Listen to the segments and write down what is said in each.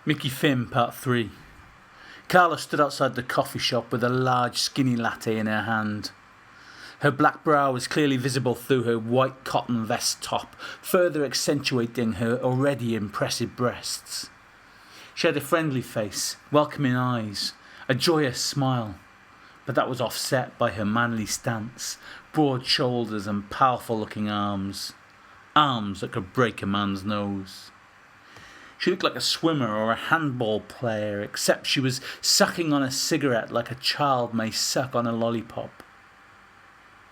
Mickey Finn, Part 3. Carla stood outside the coffee shop with a large skinny latte in her hand. Her black brow was clearly visible through her white cotton vest top, further accentuating her already impressive breasts. She had a friendly face, welcoming eyes, a joyous smile, but that was offset by her manly stance, broad shoulders and powerful-looking arms. Arms that could break a man's nose. She looked like a swimmer or a handball player, except she was sucking on a cigarette like a child may suck on a lollipop.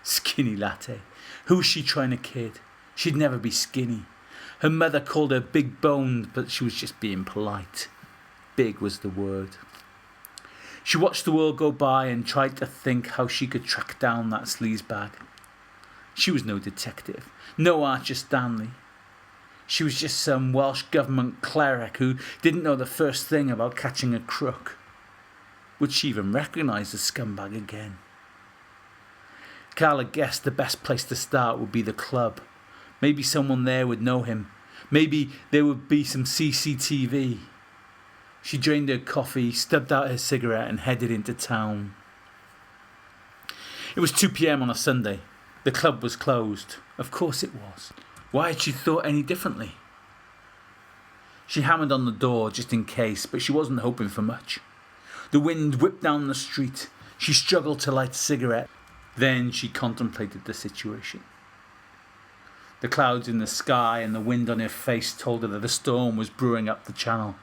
Skinny latte. Who was she trying to kid? She'd never be skinny. Her mother called her big boned, but she was just being polite. Big was the word. She watched the world go by and tried to think how she could track down that sleazebag. She was no detective, no Archer Stanley. She was just some Welsh government cleric who didn't know the first thing about catching a crook. Would she even recognise the scumbag again? Carla guessed the best place to start would be the club. Maybe someone there would know him. Maybe there would be some CCTV. She drained her coffee, stubbed out her cigarette and headed into town. It was 2 p.m. on a Sunday. The club was closed. Of course it was. Why had she thought any differently? She hammered on the door just in case, but she wasn't hoping for much. The wind whipped down the street. She struggled to light a cigarette. Then she contemplated the situation. The clouds in the sky and the wind on her face told her that a storm was brewing up the channel.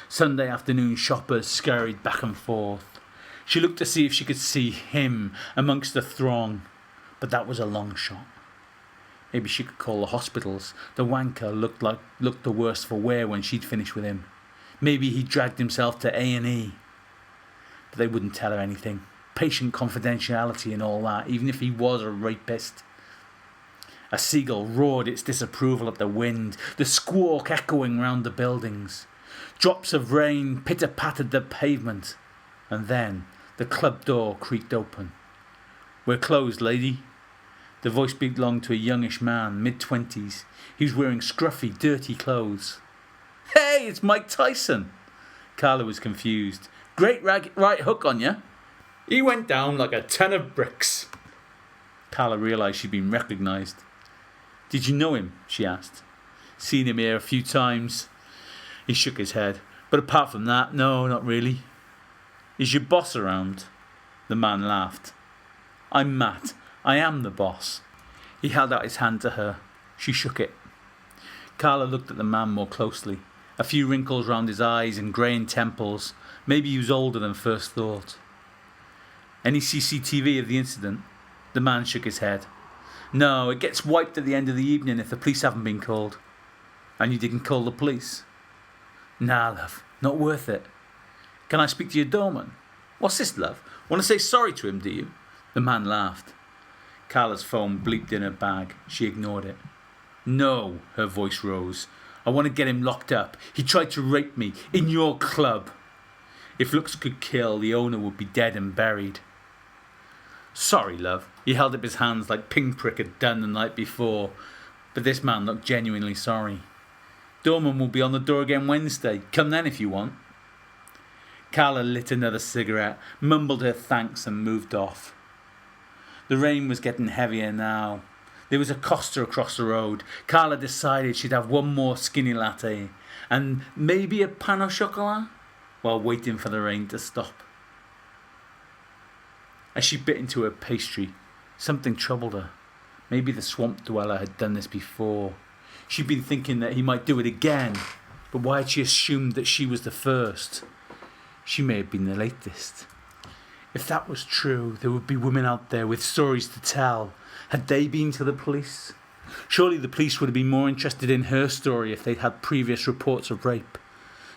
Sunday afternoon shoppers scurried back and forth. She looked to see if she could see him amongst the throng, but that was a long shot. Maybe she could call the hospitals. The wanker looked the worse for wear when she'd finished with him. Maybe he dragged himself to A&E. But they wouldn't tell her anything. Patient confidentiality and all that, even if he was a rapist. A seagull roared its disapproval at the wind, the squawk echoing round the buildings. Drops of rain pitter-pattered the pavement. And then the club door creaked open. "We're closed, lady." The voice belonged to a youngish man, mid-20s. He was wearing scruffy, dirty clothes. "Hey, it's Mike Tyson." Carla was confused. "Great right hook on you." "He went down like a ton of bricks." Carla realised she'd been recognised. "Did you know him?" she asked. "Seen him here a few times." He shook his head. "But apart from that, no, not really." "Is your boss around?" The man laughed. "I'm Matt. I am the boss." He held out his hand to her. She shook it. Carla looked at the man more closely. A few wrinkles round his eyes and greying temples. Maybe he was older than first thought. "Any CCTV of the incident?" The man shook his head. "No, it gets wiped at the end of the evening if the police haven't been called." "And you didn't call the police?" "Nah, love. Not worth it." "Can I speak to your doorman?" "What's this, love? Want to say sorry to him, do you?" The man laughed. Carla's phone bleeped in her bag. She ignored it. "No," her voice rose. "I want to get him locked up. He tried to rape me, in your club. If looks could kill, the owner would be dead and buried." "Sorry, love." He held up his hands like Pinprick had done the night before, but this man looked genuinely sorry. "Doorman will be on the door again Wednesday. Come then if you want." Carla lit another cigarette, mumbled her thanks and moved off. The rain was getting heavier now. There was a Costa across the road. Carla decided she'd have one more skinny latte and maybe a pain au chocolat while waiting for the rain to stop. As she bit into her pastry, something troubled her. Maybe the swamp dweller had done this before. She'd been thinking that he might do it again, but why had she assumed that she was the first? She may have been the latest. If that was true, there would be women out there with stories to tell. Had they been to the police? Surely the police would have been more interested in her story if they'd had previous reports of rape.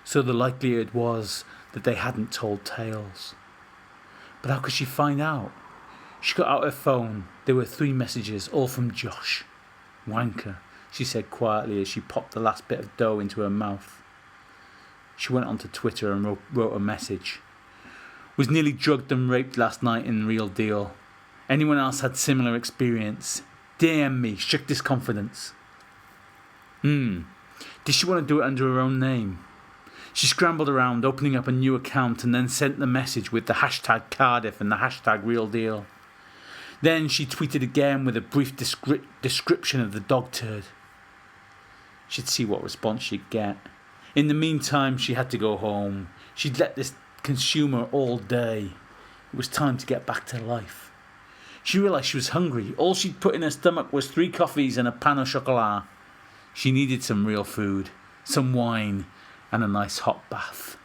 So the likelihood was that they hadn't told tales. But how could she find out? She got out her phone. There were 3 messages, all from Josh. "Wanker," she said quietly as she popped the last bit of dough into her mouth. She went onto Twitter and wrote a message. "Was nearly drugged and raped last night in Real Deal. Anyone else had similar experience? DM me, strictest confidence." Did she want to do it under her own name? She scrambled around, opening up a new account, and then sent the message with the hashtag Cardiff and the hashtag Real Deal. Then she tweeted again with a brief description of the dog turd. She'd see what response she'd get. In the meantime, she had to go home. She'd let this consume her all day. It was time to get back to life. She realised she was hungry. All she'd put in her stomach was 3 coffees and a pain au chocolat. She needed some real food, some wine, and a nice hot bath.